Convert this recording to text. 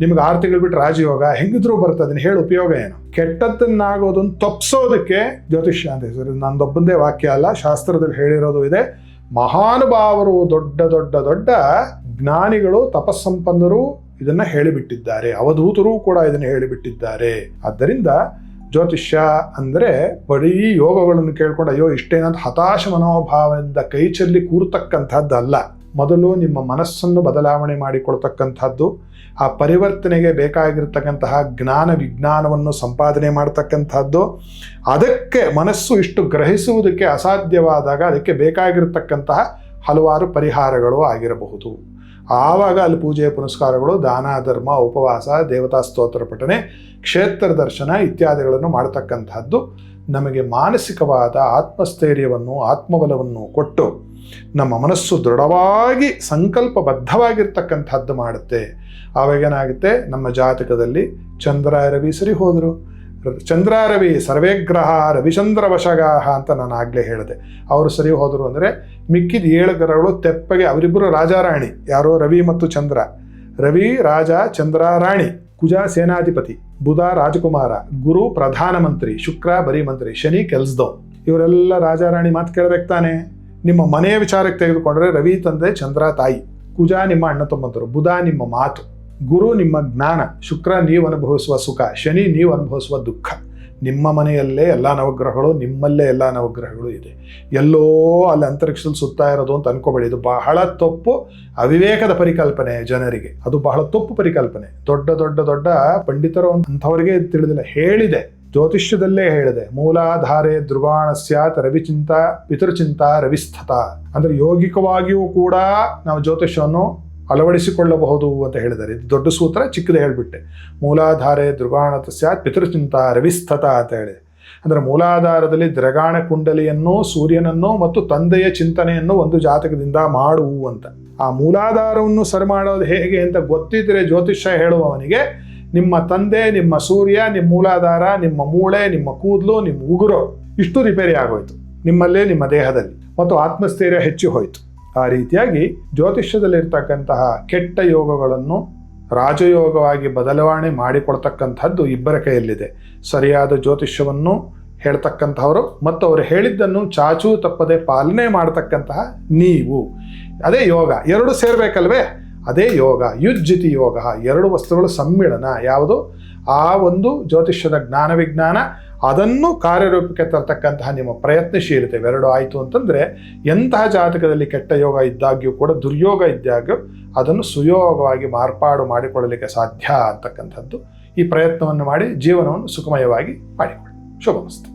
ನಿಮ್ಗೆ 6 ತಿಂಗಳು ಬಿಟ್ಟು ರಾಜಯೋಗ ಹೆಂಗಿದ್ರೂ ಬರ್ತದೆ, ಅದನ್ನ ಹೇಳಿ ಉಪಯೋಗ ಏನು? ಕೆಟ್ಟದ್ದನ್ನಾಗೋದನ್ನು ತಪ್ಪಿಸೋದಕ್ಕೆ ಜ್ಯೋತಿಷ್ಯ ಅಂತ ಹೆಸರು. ನಂದೊಬ್ಬಂದೇ ವಾಕ್ಯ ಅಲ್ಲ, ಶಾಸ್ತ್ರದಲ್ಲಿ ಹೇಳಿರೋದು ಇದೆ. ಮಹಾನುಭಾವರು, ದೊಡ್ಡ ದೊಡ್ಡ ದೊಡ್ಡ ಜ್ಞಾನಿಗಳು, ತಪಸ್ಸಂಪನ್ನರು ಇದನ್ನ ಹೇಳಿಬಿಟ್ಟಿದ್ದಾರೆ. ಅವಧೂತರು ಕೂಡ ಇದನ್ನ ಹೇಳಿಬಿಟ್ಟಿದ್ದಾರೆ. ಆದ್ದರಿಂದ ಜ್ಯೋತಿಷ್ಯ ಅಂದರೆ ಬರೀ ಯೋಗಗಳನ್ನು ಕೇಳ್ಕೊಂಡು ಅಯ್ಯೋ ಇಷ್ಟೇನಂತ ಹತಾಶ ಮನೋಭಾವದಿಂದ ಕೈ ಚೆಲ್ಲಿ ಕೂರ್ತಕ್ಕಂಥದ್ದಲ್ಲ. ಮೊದಲು ನಿಮ್ಮ ಮನಸ್ಸನ್ನು ಬದಲಾವಣೆ ಮಾಡಿಕೊಳ್ತಕ್ಕಂಥದ್ದು, ಆ ಪರಿವರ್ತನೆಗೆ ಬೇಕಾಗಿರ್ತಕ್ಕಂತಹ ಜ್ಞಾನ ವಿಜ್ಞಾನವನ್ನು ಸಂಪಾದನೆ ಮಾಡ್ತಕ್ಕಂಥದ್ದು. ಅದಕ್ಕೆ ಮನಸ್ಸು ಇಷ್ಟು ಗ್ರಹಿಸುವುದಕ್ಕೆ ಅಸಾಧ್ಯವಾದಾಗ ಅದಕ್ಕೆ ಬೇಕಾಗಿರ್ತಕ್ಕಂತಹ ಹಲವಾರು ಪರಿಹಾರಗಳು ಆಗಿರಬಹುದು. ಆವಾಗ ಅಲ್ಲಿ ಪೂಜೆ ಪುನಸ್ಕಾರಗಳು, ದಾನ ಧರ್ಮ, ಉಪವಾಸ, ದೇವತಾ ಸ್ತೋತ್ರ ಪಠನೆ, ಕ್ಷೇತ್ರ ದರ್ಶನ ಇತ್ಯಾದಿಗಳನ್ನು ಮಾಡತಕ್ಕಂಥದ್ದು ನಮಗೆ ಮಾನಸಿಕವಾದ ಆತ್ಮಸ್ಥೈರ್ಯವನ್ನು, ಆತ್ಮಬಲವನ್ನು ಕೊಟ್ಟು ನಮ್ಮ ಮನಸ್ಸು ದೃಢವಾಗಿ ಸಂಕಲ್ಪಬದ್ಧವಾಗಿರ್ತಕ್ಕಂಥದ್ದು ಮಾಡುತ್ತೆ. ಆವಾಗೇನಾಗುತ್ತೆ, ನಮ್ಮ ಜಾತಕದಲ್ಲಿ ಚಂದ್ರ ರವಿ ಸರಿ ಹೋದರು. ಚಂದ್ರ ರವಿ ಸರ್ವೇಗ್ರಹ ರವಿಚಂದ್ರ ವಶಗಾಹ ಅಂತ ನಾನು ಆಗಲೇ ಹೇಳಿದೆ. ಅವರು ಸರಿ ಹೋದರು ಅಂದರೆ ಮಿಕ್ಕಿದ 7 ಗ್ರಹಗಳು ತೆಪ್ಪಗೆ, ಅವರಿಬ್ಬರು ರಾಜಾರಾಣಿ. ಯಾರೋ ರವಿ ಮತ್ತು ಚಂದ್ರ. ರವಿ ರಾಜ, ಚಂದ್ರ ರಾಣಿ. ಕುಜ ಸೇನಾಧಿಪತಿ, ಬುಧ ರಾಜಕುಮಾರ, ಗುರು ಪ್ರಧಾನಮಂತ್ರಿ, ಶುಕ್ರ ಬರೀ ಮಂತ್ರಿ, ಶನಿ ಕೆಲ್ಸದವ್. ಇವರೆಲ್ಲ ರಾಜಾರಾಣಿ ಮಾತು ಕೇಳಬೇಕು ತಾನೆ. ನಿಮ್ಮ ಮನೆಯ ವಿಚಾರಕ್ಕೆ ತೆಗೆದುಕೊಂಡ್ರೆ ರವಿ ತಂದೆ, ಚಂದ್ರ ತಾಯಿ, ಕುಜ ನಿಮ್ಮ ಅಣ್ಣ ತಮ್ಮಂತರು, ಬುಧ ನಿಮ್ಮ ಮಾತು, ಗುರು ನಿಮ್ಮ ಜ್ಞಾನ, ಶುಕ್ರ ನೀವು ಅನುಭವಿಸುವ ಸುಖ, ಶನಿ ನೀವು ಅನುಭವಿಸುವ ದುಃಖ. ನಿಮ್ಮ ಮನೆಯಲ್ಲೇ ಎಲ್ಲ ನವಗ್ರಹಗಳು, ನಿಮ್ಮಲ್ಲೇ ಎಲ್ಲ ನವಗ್ರಹಗಳು ಇದೆ. ಎಲ್ಲೋ ಅಲ್ಲಿ ಅಂತರಿಕ್ಷದಲ್ಲಿ ಸುತ್ತಾ ಇರೋದು ಅಂತ ಅನ್ಕೋಬೇಡಿ. ಇದು ಬಹಳ ತಪ್ಪು, ಅವಿವೇಕದ ಪರಿಕಲ್ಪನೆ ಜನರಿಗೆ. ಅದು ಬಹಳ ತಪ್ಪು ಪರಿಕಲ್ಪನೆ. ದೊಡ್ಡ ದೊಡ್ಡ ದೊಡ್ಡ ಪಂಡಿತರು ಅಂಥವರಿಗೆ ತಿಳಿದಿಲ್ಲ. ಹೇಳಿದೆ, ಜ್ಯೋತಿಷ್ಯದಲ್ಲೇ ಹೇಳಿದೆ, ಮೂಲಾಧಾರೆ ಧ್ರುವಾಣ ಸ್ಯಾತ್ ರವಿಚಿಂತ ಪಿತೃಚಿಂತ ರವಿಸ್ಥತ. ಅಂದರೆ ಯೋಗಿಕವಾಗಿಯೂ ಕೂಡ ನಾವು ಜ್ಯೋತಿಷ್ಯವನ್ನು ಅಳವಡಿಸಿಕೊಳ್ಳಬಹುದು ಅಂತ ಹೇಳಿದ್ದಾರೆ. ಇದು ದೊಡ್ಡ ಸೂತ್ರ, ಚಿಕ್ಕದೇ ಹೇಳಿಬಿಟ್ಟೆ. ಮೂಲಾಧಾರೆ ಧ್ರುವಾಣತ ಸ್ಯಾತ್ ಪಿತೃಚಿಂತ ರವಿಸ್ಥತ ಅಂತ ಹೇಳಿ. ಅಂದರೆ ಮೂಲಾಧಾರದಲ್ಲಿ ದ್ರಗಾಣ ಕುಂಡಲಿಯನ್ನು, ಸೂರ್ಯನನ್ನು ಮತ್ತು ತಂದೆಯ ಚಿಂತನೆಯನ್ನು ಒಂದು ಜಾತಕದಿಂದ ಮಾಡುವು ಅಂತ. ಆ ಮೂಲಾಧಾರವನ್ನು ಸರಿ ಮಾಡೋದು ಹೇಗೆ ಅಂತ ಗೊತ್ತಿದ್ರೆ ಜ್ಯೋತಿಷ್ಯ ಹೇಳುವವನಿಗೆ ನಿಮ್ಮ ತಂದೆ, ನಿಮ್ಮ ಸೂರ್ಯ, ನಿಮ್ಮ ಮೂಲಾಧಾರ, ನಿಮ್ಮ ಮೂಳೆ, ನಿಮ್ಮ ಕೂದಲು, ನಿಮ್ಮ ಉಗುರು ಇಷ್ಟು ರಿಪೇರಿ ಆಗೋಯ್ತು ನಿಮ್ಮಲ್ಲೇ, ನಿಮ್ಮ ದೇಹದಲ್ಲಿ, ಮತ್ತು ಆತ್ಮಸ್ಥೈರ್ಯ ಹೆಚ್ಚಿ ಹೋಯಿತು. ಆ ರೀತಿಯಾಗಿ ಜ್ಯೋತಿಷ್ಯದಲ್ಲಿರ್ತಕ್ಕಂತಹ ಕೆಟ್ಟ ಯೋಗಗಳನ್ನು ರಾಜಯೋಗವಾಗಿ ಬದಲಾವಣೆ ಮಾಡಿಕೊಡ್ತಕ್ಕಂಥದ್ದು ಇಬ್ಬರ ಕೈಯಲ್ಲಿದೆ. ಸರಿಯಾದ ಜ್ಯೋತಿಷ್ಯವನ್ನು ಹೇಳ್ತಕ್ಕಂಥವರು ಮತ್ತು ಅವರು ಹೇಳಿದ್ದನ್ನು ಚಾಚೂ ತಪ್ಪದೆ ಪಾಲನೆ ಮಾಡ್ತಕ್ಕಂತಹ ನೀವು. ಅದೇ ಯೋಗ. 2 ಸೇರ್ಬೇಕಲ್ವೇ? ಅದೇ ಯೋಗ. ಯುಜ್ಜಿತಿ ಯೋಗ. 2 ವಸ್ತುಗಳ ಸಮ್ಮಿಳನ. ಯಾವುದು? ಆ ಒಂದು ಜ್ಯೋತಿಷ್ಯದ ಜ್ಞಾನ ವಿಜ್ಞಾನ, ಅದನ್ನು ಕಾರ್ಯರೂಪಕ್ಕೆ ತರ್ತಕ್ಕಂತಹ ನಿಮ್ಮ ಪ್ರಯತ್ನಶೀಲತೆ. 2 ಆಯಿತು ಅಂತಂದರೆ ಎಂತಹ ಜಾತಕದಲ್ಲಿ ಕೆಟ್ಟ ಯೋಗ ಇದ್ದಾಗ್ಯೂ ಕೂಡ, ದುರ್ಯೋಗ ಇದ್ದಾಗ್ಯೂ ಅದನ್ನು ಸುಯೋಗವಾಗಿ ಮಾರ್ಪಾಡು ಮಾಡಿಕೊಳ್ಳಲಿಕ್ಕೆ ಸಾಧ್ಯ ಅಂತಕ್ಕಂಥದ್ದು. ಈ ಪ್ರಯತ್ನವನ್ನು ಮಾಡಿ ಜೀವನವನ್ನು ಸುಖಮಯವಾಗಿ ಮಾಡಿಕೊಳ್ಳಿ. ಶುಭಮಸ್ತು.